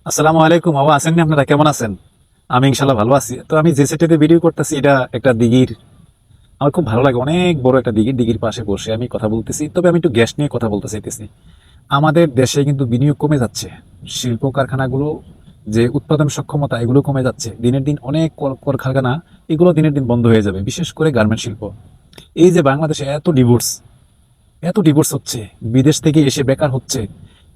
আসসালামু আলাইকুম। বাবা আছেন নি? আপনারা কেমন আছেন? আমি ইনশাল্লাহ ভালো আছি। তো আমি যে সেটাতে ভিডিও করতেছি এটা একটা দিঘির। আমার খুব ভালো লাগে, অনেক বড় একটা দিঘির পাশে বসে আমি কথা বলতেছি। তবে আমি একটু গ্যাস নিয়ে কথা বলতে চাইতেছি। আমাদের দেশে কিন্তু বিনিয়োগ কমে যাচ্ছে। শিল্প কারখানাগুলো যে উৎপাদন সক্ষমতা এগুলো কমে যাচ্ছে দিনের দিন। অনেক কলকারখানা এগুলো দিনের দিন বন্ধ হয়ে যাবে, বিশেষ করে গার্মেন্ট শিল্প। এই যে বাংলাদেশে এত ডিভোর্স হচ্ছে, বিদেশ থেকে এসে বেকার হচ্ছে,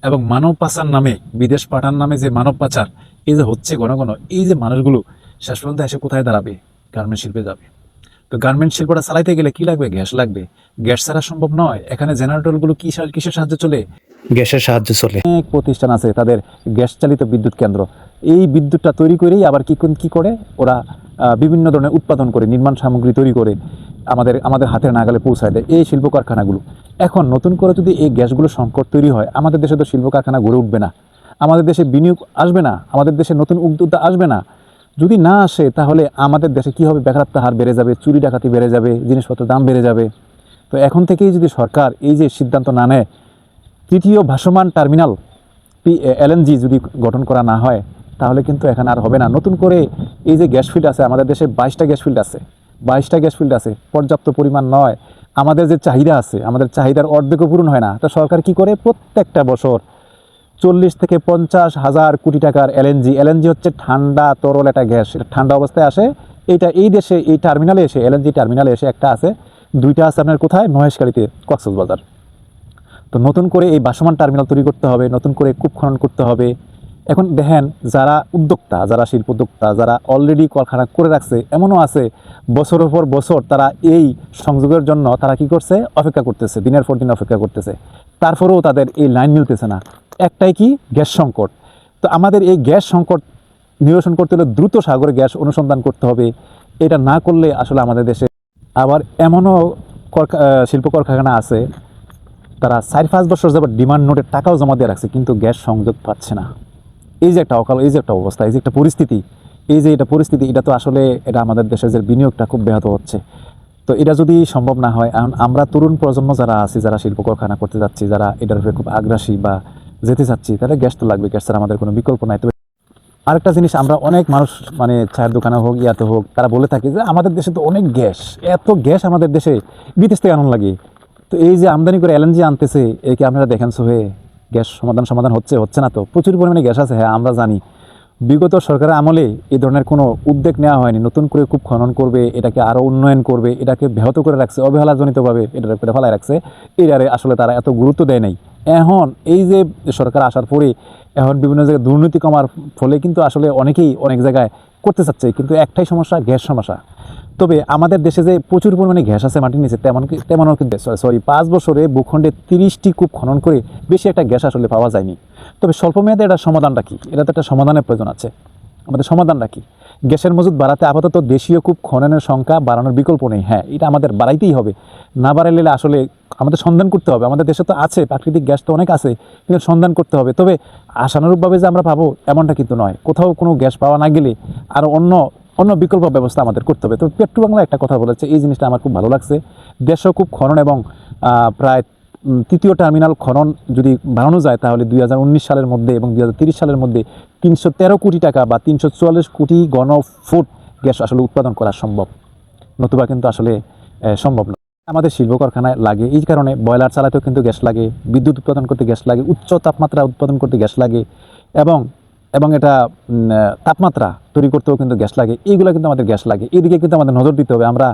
এবং মানব পাচার নামে, বিদেশ পাঠান নামে যে মানব পাচার এই যে হচ্ছে ঘন ঘন, এই যে মানুষগুলো শেষ পর্যন্ত এসে কোথায় দাঁড়াবে? গার্মেন্ট শিল্পে যাবে। তো গার্মেন্ট শিল্পটা চালাইতে গেলে কি লাগবে? গ্যাস লাগবে। গ্যাস ছাড়া সম্ভব নয়। এখানে জেনারেটরগুলো কিসের সাহায্যে চলে? গ্যাসের সাহায্যে চলে। অনেক প্রতিষ্ঠান আছে তাদের গ্যাস চালিত বিদ্যুৎ কেন্দ্র। এই বিদ্যুৎটা তৈরি করেই আবার কি করে ওরা বিভিন্ন ধরনের উৎপাদন করে, নির্মাণ সামগ্রী তৈরি করে আমাদের আমাদের হাতের নাগালে পৌঁছায় দেয় এই শিল্প কারখানাগুলো। এখন নতুন করে যদি এই গ্যাসগুলো সংকট তৈরি হয়, আমাদের দেশে তো শিল্প কারখানা গড়ে উঠবে না, আমাদের দেশে বিনিয়োগ আসবে না, আমাদের দেশে নতুন উদ্যোক্তা আসবে না। যদি না আসে তাহলে আমাদের দেশে কি হবে? বেকারত্ব হার বেড়ে যাবে, চুরি ডাকাতি বেড়ে যাবে, জিনিসপত্রের দাম বেড়ে যাবে। তো এখন থেকেই যদি সরকার এই যে সিদ্ধান্ত না নেয়, তৃতীয় ভাসমান টার্মিনাল এলএনজি যদি গঠন করা না হয়, তাহলে কিন্তু এখানে আর হবে না। নতুন করে এই যে গ্যাস ফিল্ড আছে, আমাদের দেশে 22টা গ্যাস ফিল্ড আছে, 22টা গ্যাস ফিল্ড আছে, পর্যাপ্ত পরিমাণ নয়। আমাদের যে চাহিদা আছে, আমাদের চাহিদার অর্ধেকও পূরণ হয় না। তো সরকার কি করে? প্রত্যেকটা বছর 40 থেকে 50 হাজার কোটি টাকার এলএনজি হচ্ছে ঠান্ডা তরল একটা গ্যাস, এটা ঠান্ডা অবস্থায় আসে। এইটা এই দেশে এই টার্মিনালে এসে, এলএনজি টার্মিনালে এসে একটা আছে, দুইটা আছে আপনার কোথায়? মহেশখালীতে, কক্সবাজার। তো নতুন করে এই ভাসমান টার্মিনাল তৈরি করতে হবে, নতুন করে কূপ খনন করতে হবে। এখন দেখেন, যারা উদ্যোক্তা, যারা শিল্প উদ্যোক্তা, যারা অলরেডি কলকারখানা করে রাখছে, এমনও আছে বছরের পর বছর তারা এই সংযোগের জন্য তারা কি করছে? অপেক্ষা করতেছে, দিনের পর দিন অপেক্ষা করতেছে। তারপরেও তাদের এই লাইন মিলতেছে না। একটাই কি? গ্যাস সংকট। তো আমাদের এই গ্যাস সংকট নিরসন করতে হলে দ্রুত সাগরে গ্যাস অনুসন্ধান করতে হবে। এটা না করলে আসলে আমাদের দেশে আবার এমনও শিল্প কলকারখানা আছে, তারা 4-5 বছর যাবার ডিমান্ড নোটের টাকাও জমা দিয়ে রাখছে, কিন্তু গ্যাস সংযোগ পাচ্ছে না। এই যে একটা অকাল, এই যে একটা অবস্থা, এই যে একটা পরিস্থিতি, এই যে এটা পরিস্থিতি, এটা তো আসলে এটা আমাদের দেশের যে বিনিয়োগটা খুব ব্যাহত হচ্ছে। তো এটা যদি সম্ভব না হয়, এখন আমরা তরুণ প্রজন্ম যারা আছি, যারা শিল্প কারখানা করতে যাচ্ছি, যারা এটার উপরে খুব আগ্রাসী বা যেতে চাচ্ছি, তাহলে গ্যাস তো লাগবে। গ্যাস ছাড়া আমাদের কোনো বিকল্প নাই। তবে আরেকটা জিনিস, আমরা অনেক মানুষ মানে চায়ের দোকানে হোক, ইয়াতে হোক, তারা বলে থাকে যে আমাদের দেশে তো অনেক গ্যাস, এত গ্যাস আমাদের দেশে বিদেশ থেকে আনন্দ লাগে। তো এই যে আমদানি করে এলএনজি আনতেছে, এই কি আপনারা দেখেন সোহে গ্যাস সমাধান হচ্ছে না? তো প্রচুর পরিমাণে গ্যাস আছে, হ্যাঁ আমরা জানি। বিগত সরকারের আমলে এই ধরনের কোনো উদ্যোগ নেওয়া হয়নি। নতুন করে কূপ খনন করবে, এটাকে আরও উন্নয়ন করবে, এটাকে ব্যাহত করে রাখছে, অবহেলাজনিতভাবে এটার উপরে ফেলায় রাখছে। এটারে আসলে তারা এত গুরুত্ব দেয় নাই। এখন এই যে সরকার আসার পরে এখন বিভিন্ন জায়গায় দুর্নীতি কমার ফলে কিন্তু আসলে অনেকেই অনেক জায়গায় করতে চাচ্ছে, কিন্তু একটাই সমস্যা, গ্যাস সমস্যা। তবে আমাদের দেশে যে প্রচুর পরিমাণে গ্যাস আছে মাটির নিচে, তেমনও কিন্তু 5 বছরে ভূখণ্ডে 30টি কূপ খনন করে বেশি একটা গ্যাস আসলে পাওয়া যায়নি। তবে স্বল্পমেয়াদে এটার সমাধানটা কি? এটা তো একটা সমাধানের প্রয়োজন আছে। আমাদের সমাধানটা কি? গ্যাসের মজুদ বাড়াতে আপাতত দেশীয় কূপ খননের সংখ্যা বাড়ানোর বিকল্প নেই। হ্যাঁ, এটা আমাদের বাড়াইতেই হবে। না বাড়াইলে আসলে আমাদের সন্ধান করতে হবে। আমাদের দেশে তো আছে, প্রাকৃতিক গ্যাস তো অনেক আছে, কিন্তু সন্ধান করতে হবে। তবে আশানুরূপভাবে যে আমরা পাবো এমনটা কিন্তু নয়। কোথাও কোনো গ্যাস পাওয়া না গেলে আর অন্য অন্য বিকল্প ব্যবস্থা আমাদের করতে হবে। তো পেট্রো বাংলা একটা কথা বলেছে, এই জিনিসটা আমার খুব ভালো লাগছে। দেশীয় কূপ খনন এবং প্রায় তৃতীয় টার্মিনাল খনন যদি বাড়ানো যায়, তাহলে 2019 সালের মধ্যে এবং 2030 সালের মধ্যে 313 কোটি টাকা বা 344 কোটি ঘন ফুট গ্যাস আসলে উৎপাদন করা সম্ভব। নতুবা কিন্তু আসলে সম্ভব না। আমাদের শিল্প কারখানায় লাগে, এই কারণে বয়লার চালাতেও কিন্তু গ্যাস লাগে, বিদ্যুৎ উৎপাদন করতে গ্যাস লাগে, উচ্চ তাপমাত্রা উৎপাদন করতে গ্যাস লাগে, এবং এবং এটা তাপমাত্রা তৈরি করতেও কিন্তু গ্যাস লাগে। এইগুলো কিন্তু আমাদের গ্যাস লাগে। এদিকে কিন্তু আমাদের নজর দিতে হবে। আমরা